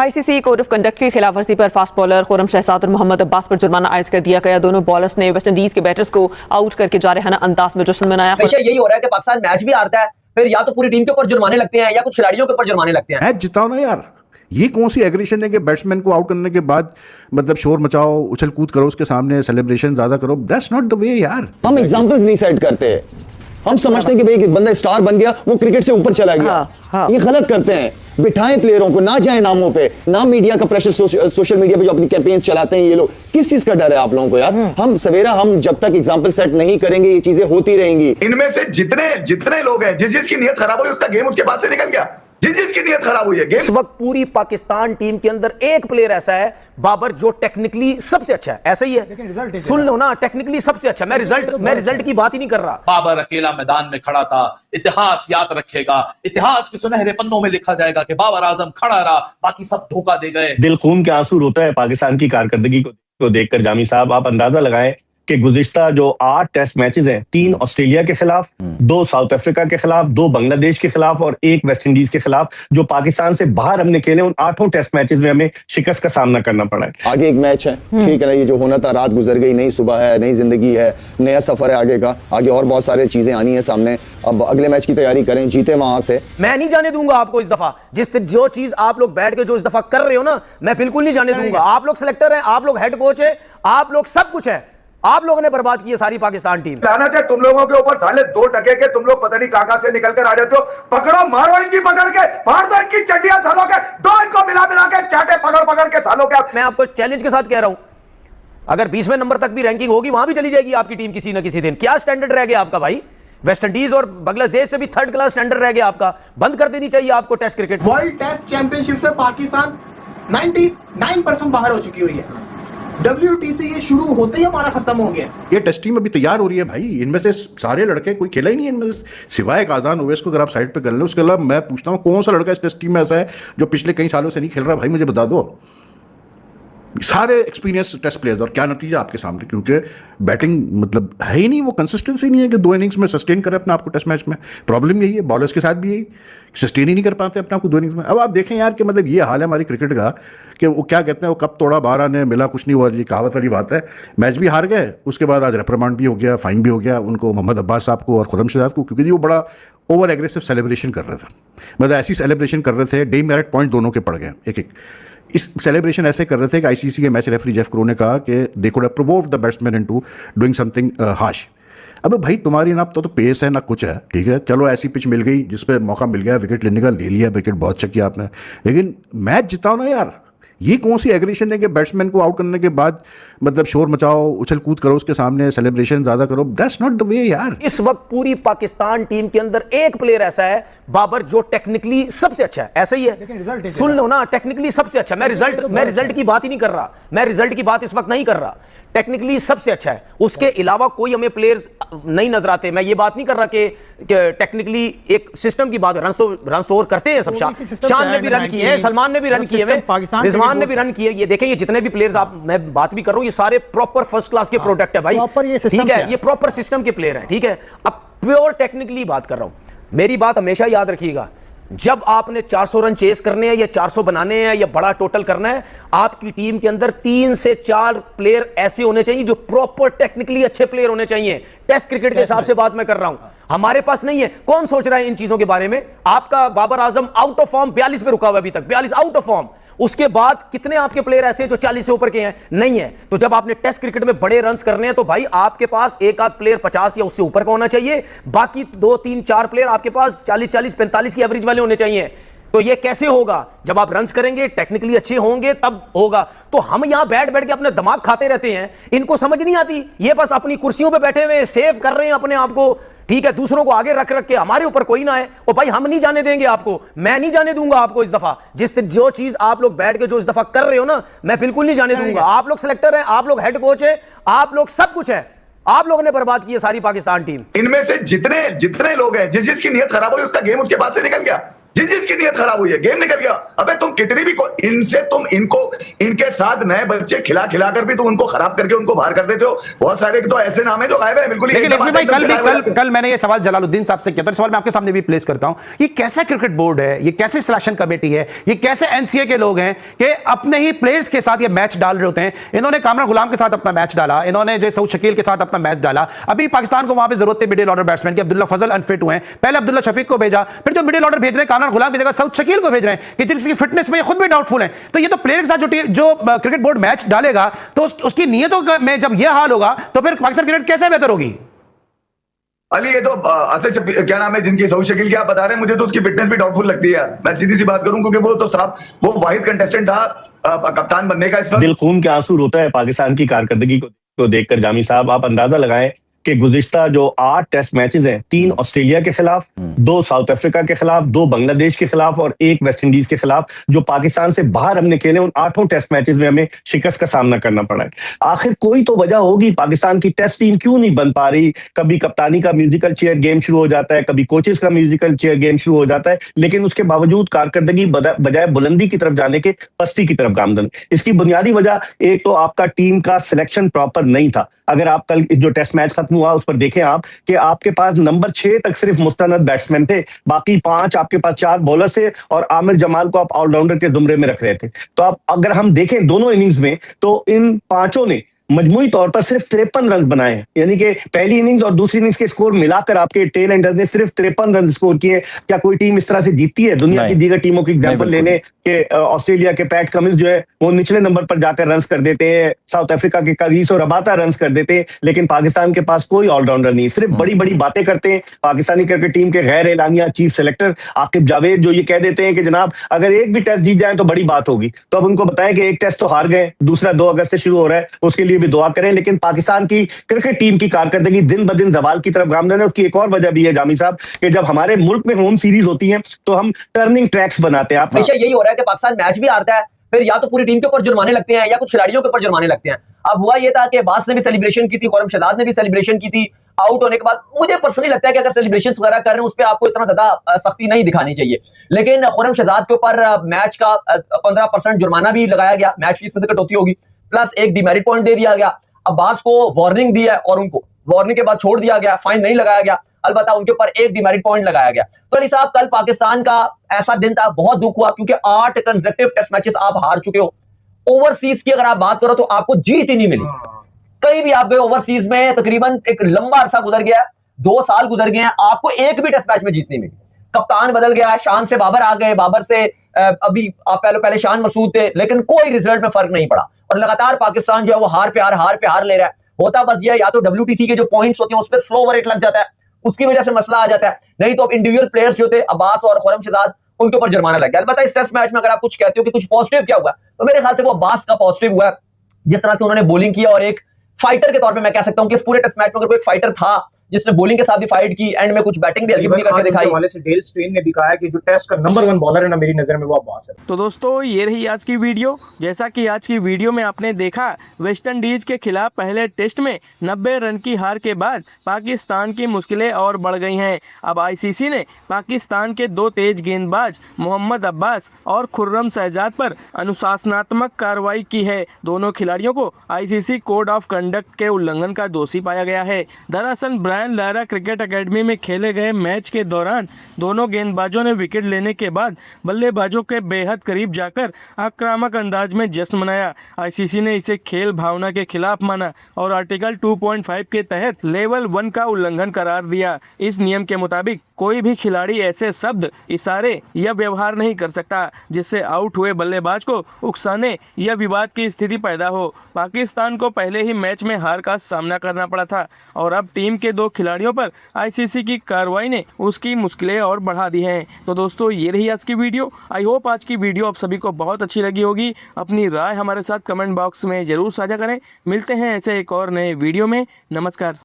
ICC code of conduct की खिलाफवर्जी पर fast bowler Khurram Shahzad और मोहम्मद अब्बास पर जुर्माना आयद कर दिया गया। दोनों बॉलर्स ने वेस्टइंडीज के बैटर्स को आउट करके जारहाना अंदाज में जश्न मनाया। हमेशा यही हो रहा है कि पाकिस्तान मैच भी हारता है, फिर या तो पूरी टीम के ऊपर जुर्माने लगते हैं या कुछ खिलाड़ियों के ऊपर जुर्माने लगते हैं। मैच जिताओ ना यार, ये कौन सी एग्रेशन है कि बैट्समैन को आउट करने के बाद मतलब शोर मचाओ, उछल कूद करो, उसके सामने सेलिब्रेशन ज्यादा करो। दैट्स नॉट द वे यार। हम एग्जांपल्स नहीं सेट करते, हम समझते हैं कि भाई बंदा स्टार बन गया, वो क्रिकेट से ऊपर चला गया। हाँ। ये गलत करते हैं। बिठाएं प्लेयरों को, ना जाए नामों पे, ना मीडिया का प्रेशर, सोशल मीडिया पे जो अपनी कैंपेन चलाते हैं ये लोग। किस चीज का डर है आप लोगों को यार? हम सवेरा हम जब तक एग्जांपल सेट नहीं करेंगे ये चीजें होती रहेंगी। इनमें से जितने लोग हैं, जिस जिसकी नीयत खराब हुई उसका गेम उसके बाद से निकल गया, जिस जिसकी नीयत खराब हुई है गेम। इस वक्त पूरी पाकिस्तान टीम के अंदर एक प्लेयर ऐसा है बाबर जो टेक्निकली सबसे अच्छा है। ऐसा ही है, सुन लो ना, टेक्निकली सबसे अच्छा। मैं रिजल्ट की बात ही नहीं कर रहा। बाबर अकेला मैदान में खड़ा था, इतिहास याद रखेगा, इतिहास के सुनहरे पन्नों में लिखा जाएगा कि बाबर आजम खड़ा रहा, बाकी सब धोखा दे गए। दिल खून के आंसू रोता है पाकिस्तान की कारकर्दगी को देखकर। जामी साहब, आप अंदाजा लगाएं कि गुज़िश्ता जो 8 टेस्ट मैचेस हैं, 3 ऑस्ट्रेलिया के खिलाफ, 2 साउथ अफ्रीका के खिलाफ, 2 बांग्लादेश के खिलाफ और 1 वेस्ट इंडीज के खिलाफ, जो पाकिस्तान से बाहर हमने खेले, उन 8 टेस्ट मैचेस में हमें शिकस्त का सामना करना पड़ा है। आगे एक मैच है, ठीक है ना, ये जो होना था रात गुजर गई, नई सुबह है, नई जिंदगी है, नया सफर है आगे का। आगे और बहुत सारी चीजें आनी है सामने। अब अगले मैच की तैयारी करें, जीते वहां से। मैं नहीं जाने दूंगा आपको इस दफा। जो चीज आप लोग बैठ के जो इस दफा कर रहे हो ना, मैं बिल्कुल नहीं जाने दूंगा। आप लोग सिलेक्टर हैं, आप लोग हेड कोच है, आप लोग सब कुछ है। आप लोगों ने बर्बाद की है सारी पाकिस्तान टीम। लानत है तुम लोगों के ऊपर, साले 2 टके के तुम लोग पता नहीं कहां से निकल कर आ जाते हो। पकड़ो, मारो इनकी पकड़ के, मार दो इनकी चड्डियां सालों के, दो इनको मिला के चाटे पकड़ के सालों के। मैं आपको चैलेंज के साथ कह रहा हूं, अगर 20वें नंबर तक भी रैंकिंग होगी, वहां भी चली जाएगी आपकी टीम किसी न किसी दिन। क्या स्टैंडर्ड रह गया आपका भाई? वेस्ट इंडीज और बांग्लादेश से भी 3rd क्लास स्टैंडर्ड रह गया आपका। बंद कर देनी चाहिए आपको test cricket. World test championship से पाकिस्तान 99% बाहर हो चुकी हुई है। WTC ये शुरू होते ही हमारा खत्म हो गया। ये टेस्ट टीम अभी तैयार हो रही है भाई। इनमें से सारे लड़के कोई खेला ही नहीं है इनमें से, सिवाय एक आजान ओवैस को। अगर आप साइड पे कर लें, उसके अलावा मैं पूछता हूँ कौन सा लड़का इस टेस्ट टीम में ऐसा है जो पिछले कई सालों से नहीं खेल रहा? भाई मुझे बता दो। सारे एक्सपीरियंस टेस्ट प्लेयर्स, और क्या नतीजा आपके सामने, क्योंकि बैटिंग मतलब है ही नहीं, वो कंसिस्टेंसी नहीं है कि 2 इनिंग्स में सस्टेन करे अपने आपको टेस्ट मैच में। प्रॉब्लम यही है, बॉलर्स के साथ भी यही, सस्टेन ही नहीं कर पाते अपने आपको 2 इनिंग्स में। अब आप देखें यार कि मतलब ये हाल है हमारी क्रिकेट का कि वो क्या कहते हैं, वो कब तोड़ा 12 ने मिला कुछ नहीं हुआ, ये कहावत वाली बात है। मैच भी हार गए, उसके बाद आज रिप्रिमांड भी हो गया, फाइन भी हो गया उनको, मोहम्मद अब्बास साहब को और खुर्रम शहजाद को, क्योंकि वो बड़ा ओवर एग्रेसिव सेलिब्रेशन कर रहे थे। मतलब ऐसी सेलिब्रेशन कर रहे थे, डीमेरिट पॉइंट दोनों के पड़ गए एक। इस सेलिब्रेशन ऐसे कर रहे थे कि आईसीसी के मैच रेफरी जेफ क्रो ने कहा कि they could have provoked the batsman into doing something harsh. अब भाई तुम्हारी ना तो पेस है ना कुछ है, ठीक है, चलो ऐसी पिच मिल गई जिस पे मौका मिल गया विकेट लेने का, ले लिया विकेट, बहुत अच्छा किया आपने, लेकिन मैच जिताओ ना यार। ये कौन सी एग्रेशन है कि बैट्समैन को आउट करने के बाद मतलब शोर मचाओ, उछल कूद करो, उसके सामने सेलिब्रेशन ज्यादा करो। दैट्स नॉट द वे यार। इस वक्त पूरी पाकिस्तान टीम के अंदर एक प्लेयर ऐसा है बाबर जो टेक्निकली सबसे अच्छा है। ऐसा ही है, सुन लो ना, टेक्निकली सबसे अच्छा। मैं रिजल्ट की बात ही नहीं कर रहा। मैं रिजल्ट की बात इस वक्त नहीं कर रहा। टेक्निकली सबसे अच्छा है, उसके अलावा कोई हमें प्लेयर्स नहीं नजर आते। मैं ये बात नहीं कर रहा कि टेक्निकली एक सिस्टम की बात, रन तो और करते हैं सब। शान ने भी रन किए हैं, सलमान ने भी रन किए हैं, रिजवान ने भी रन किए। ये देखें, ये जितने भी प्लेयर्स आप, मैं बात भी कर रहा हूं, ये सारे प्रॉपर फर्स्ट क्लास के प्रोडक्ट है भाई, ठीक है, ये प्रॉपर सिस्टम के प्लेयर हैं, ठीक है। अब प्योर टेक्निकली बात कर रहा हूं। मेरी बात हमेशा याद रखिएगा, जब आपने 400 रन चेस करने हैं या 400 बनाने हैं या बड़ा टोटल करना है, आपकी टीम के अंदर 3 से 4 प्लेयर ऐसे होने चाहिए जो प्रॉपर टेक्निकली अच्छे प्लेयर होने चाहिए। टेस्ट क्रिकेट के हिसाब से बात मैं कर रहा हूं, हमारे पास नहीं है। कौन सोच रहा है इन चीजों के बारे में? आपका Babar Azam out of form 42 पे रुका हुआ अभी तक, 42 आउट ऑफ फॉर्म। उसके बाद कितने आपके प्लेयर ऐसे हैं जो 40 से ऊपर के हैं? नहीं है। तो जब आपने टेस्ट क्रिकेट में बड़े रन्स करने हैं तो भाई आपके पास एक आध प्लेयर 50 या उससे ऊपर का होना चाहिए, बाकी 2 3 4 प्लेयर आपके पास 40 40 45 की एवरेज वाले होने चाहिए। तो ये कैसे होगा? जब आप रन्स करेंगे, टेक्निकली अच्छे होंगे, तब होगा। तो हम यहां बैठ बैठ के अपने दिमाग खाते रहते हैं, इनको समझ नहीं आती। ये बस अपनी कुर्सियों पे बैठे हुए सेव कर रहे हैं अपने आप को, ठीक है, दूसरों को आगे रख के हमारे ऊपर कोई ना है। और भाई हम नहीं जाने देंगे आपको, मैं नहीं जाने दूंगा आपको इस दफा। जो चीज आप लोग बैठ के जो इस दफा कर रहे हो ना, मैं बिल्कुल नहीं जाने दूंगा। आप लोग सिलेक्टर हैं, आप लोग हेड कोच है, आप लोग सब कुछ है। आप लोगों ने बर्बाद की है सारी पाकिस्तान टीम। इनमें से जितने लोग हैं, जिस जिसकी नीयत खराब हुई उसका गेम उसके बाद से निकल गया, जिसकी नीयत खराब हुई है, गेम निकल गया। अबे तुम कितनी भी इनसे तुम इनको इनके साथ नए बच्चे खिला कर भी तुम उनको खराब करके उनको बाहर कर देते हो। बहुत सारे तो ऐसे नाम है जो गायब है बिल्कुल ही। लेकिन भाई कल मैंने ये सवाल जलालुद्दीन साहब से किया था, सवाल मैं आपके सामने भी प्लेस करता हूं। ये कैसा क्रिकेट बोर्ड है, ये कैसे सिलेक्शन कमेटी है, ये कैसे एनसीए के लोग हैं कि अपने ही प्लेयर्स के साथ ये मैच डाल रहे होते हैं। इन्होंने कामरान गुलाम के साथ अपना मैच डाला, इन्होंने जो सऊद शकील के साथ अपना मैच डाला। अभी पाकिस्तान को वहां पे जरूरत थी मिडिल ऑर्डर बैट्समैन की, अब्दुल्ला फजल अनफिट हुए हैं, पहले अब्दुल्ला शफीक को भेजा, फिर जो मिडिल ऑर्डर भेज रहे हैं कामरान गुलाम की जगह सऊद शकील को भेज रहे हैं कि जिसकी फिटनेस में खुद भी डाउटफुल है। तो ये तो प्लेयर के साथ जो क्रिकेट बोर्ड मैच डालेगा तो उसकी नीयतों में जब यह हाल होगा तो फिर पाकिस्तान क्रिकेट कैसे बेहतर होगी? अली ये तो असद क्या नाम है जिनकी सऊद शकील की आप बता रहे हैं, मुझे तो उसकी फिटनेस भी डाउटफुल लगती है यार। मैं सीधी सी बात करूं क्योंकि वो तो साहब वो वाहिद कंटेस्टेंट था कप्तान बनने का। इस वक्त दिल खून के आंसू रोता है पाकिस्तान की कारकर्दगी को देखकर। जामी साहब आप अंदाजा लगाएं कि गुज़िश्ता जो 8 टेस्ट मैचेस हैं, 3 ऑस्ट्रेलिया के खिलाफ, 2 साउथ अफ्रीका के खिलाफ, 2 बांग्लादेश के खिलाफ और 1 वेस्ट इंडीज के खिलाफ, जो पाकिस्तान से बाहर हमने खेले, उन 8 टेस्ट मैचेस में हमें शिकस्त का सामना करना पड़ा है। आखिर कोई तो वजह होगी पाकिस्तान की टेस्ट टीम क्यों नहीं बन पा रही। कभी कप्तानी का म्यूजिकल चेयर गेम शुरू हो जाता है, कभी कोचेस का म्यूजिकल चेयर गेम शुरू हो जाता है, लेकिन उसके बावजूद कारकर्दगी बजाय बुलंदी की तरफ जाने के पस्ती की तरफ गामदन। इसकी बुनियादी वजह एक तो आपका टीम का सिलेक्शन प्रॉपर नहीं था। अगर आप कल जो टेस्ट मैच खत्म हुआ उस पर देखें आप कि आपके पास नंबर 6 तक सिर्फ मुस्तनद बैट्समैन थे, बाकी 5 आपके पास 4 बॉलर थे और आमिर जमाल को आप ऑलराउंडर के जुमरे में रख रहे थे। तो आप अगर हम देखें दोनों इनिंग्स में तो इन 5 ने मजमूई तौर पर सिर्फ 53 रन बनाए हैं, यानी कि पहली इनिंग्स और दूसरी इनिंग्स के स्कोर मिलाकर आपके टेल एंडर्स ने सिर्फ 53 रन स्कोर किए। क्या कोई टीम इस तरह से जीतती है? दुनिया की दीगर टीमों की एग्जांपल लेने के ऑस्ट्रेलिया के पैट कमिंस जो है वो निचले नंबर पर जाकर रन कर देते हैं, साउथ अफ्रीका के कगीसो रबाता रन कर देते हैं, लेकिन पाकिस्तान के पास कोई ऑलराउंडर नहीं, सिर्फ बड़ी बड़ी बातें करते हैं। पाकिस्तानी क्रिकेट टीम के गैर एलानिया चीफ सेलेक्टर आकिब जावेद जो ये कह देते हैं कि जनाब अगर एक भी टेस्ट जीत जाए तो बड़ी बात होगी, तो अब उनको बताएं कि एक टेस्ट तो हार गए, दूसरा 2 अगस्त से शुरू हो रहा है, उसके लिए भी दुआ करें। लेकिन पाकिस्तान की क्रिकेट टीम की कारकर्दगी दिन ब दिन जवाल की तरफ गामदन है। उसकी एक और वजह भी है जामी साहब कि जब हमारे मुल्क में होम सीरीज होती है तो हम टर्निंग ट्रैक्स बनाते हैं। हमेशा यही हो रहा है कि पाकिस्तान मैच भी हारता है, फिर या तो पूरी टीम के ऊपर जुर्माने लगते हैं या कुछ खिलाड़ियों के ऊपर जुर्माने लगते हैं। अब हुआ ये था कि अब्बास ने भी सेलिब्रेशन की थी, खुर्रम शहजाद ने भी सेलिब्रेशन की थी आउट होने के बाद। मुझे पर्सनली लगता है कि अगर सेलिब्रेशन वगैरह कर रहे हैं उस पर आपको इतना ज्यादा सख्ती नहीं दिखानी चाहिए, लेकिन खुर्रम शहजाद के ऊपर मैच का 15% जुर्माना भी लगाया गया, मैच फीस में से कटौती होगी, प्लस एक डिमेरिट पॉइंट दे दिया गया। अब्बास को वार्निंग दी है और उनको वार्निंग के बाद छोड़ दिया गया, फाइन नहीं लगाया गया, अलबत्ता उनके ऊपर एक डिमेरिट पॉइंट लगाया गया। तो अली साहब कल पाकिस्तान का ऐसा दिन था, बहुत दुख हुआ क्योंकि 8 कंसेक्यूटिव टेस्ट मैचेस आप हार चुके हो। ओवरसीज की अगर आप बात करो तो आपको जीत ही नहीं मिली, कहीं भी आप गए ओवरसीज में तकरीबन एक लंबा अरसा गुजर गया, 2 साल गुजर गए हैं, आपको एक भी टेस्ट मैच में जीत नहीं मिली। कप्तान बदल गया, शान से बाबर आ गए, बाबर से अभी आप पहले शान मसूद थे, लेकिन कोई रिजल्ट में फर्क नहीं पड़ा और लगातार पाकिस्तान जो है वो हार पे हार ले रहा है। होता बस ये या तो WTC के जो पॉइंट्स होते हैं उस पर स्लो ओवर रेट लग जाता है, उसकी वजह से मसला आ जाता है, नहीं तो अब इंडिविजुअल प्लेयर्स जो थे अब्बास और खुर्रम शहजाद उनके ऊपर जुर्माना लग गया। अलबत्ता इस टेस्ट मैच में अगर आप कुछ कहते हो कि कुछ पॉजिटिव क्या हुआ, तो मेरे ख्याल से वो अब्बास का पॉजिटिव हुआ, जिस तरह से उन्होंने बॉलिंग किया और एक फाइटर के तौर पे मैं कह सकता हूं कि इस पूरे टेस्ट मैच में अगर कोई एक फाइटर था जिसने बॉलिंग के साथ भी फाइट की, एंड में कुछ बैटिंग भी हल्की करके दिखाई। वाले से डेल स्ट्रेन ने भी कहा है कि जो टेस्ट का नंबर 1 बॉलर है ना मेरी नजर में वो अब्बास है। तो दोस्तों ये रही आज की वीडियो। जैसा कि आज की वीडियो में आपने देखा, वेस्ट इंडीज़ के खिलाफ पहले टेस्ट में 90 रन की हार के बाद पाकिस्तान की मुश्किलें और बढ़ गई हैं। अब ICC ने पाकिस्तान के 2 तेज गेंदबाज मोहम्मद अब्बास और खुर्रम शहजाद पर अनुशासनात्मक कार्रवाई की है। दोनों खिलाड़ियों को ICC कोड ऑफ कंडक्ट के उल्लंघन का दोषी पाया गया है। दरअसल ब्रायन लारा क्रिकेट एकेडमी में खेले गए मैच के दौरान दोनों गेंदबाजों ने विकेट लेने के बाद बल्लेबाजों के बेहद करीब जाकर आक्रामक अंदाज में जश्न मनाया। ICC ने इसे खेल भावना के खिलाफ माना और आर्टिकल 2.5 के तहत लेवल 1 का उल्लंघन करार दिया। इस नियम के मुताबिक कोई भी खिलाड़ी ऐसे शब्द, इशारे या व्यवहार नहीं कर सकता जिससे आउट हुए बल्लेबाज को उकसाने या विवाद की स्थिति पैदा हो। पाकिस्तान को पहले ही मैच में हार का सामना करना पड़ा था और अब टीम के 2 खिलाड़ियों पर ICC की कार्रवाई ने उसकी मुश्किलें और बढ़ा दी हैं। तो दोस्तों ये रही आज की वीडियो। आई होप आज की वीडियो आप सभी को बहुत अच्छी लगी होगी। अपनी राय हमारे साथ कमेंट बॉक्स में ज़रूर साझा करें। मिलते हैं ऐसे एक और नए वीडियो में। नमस्कार।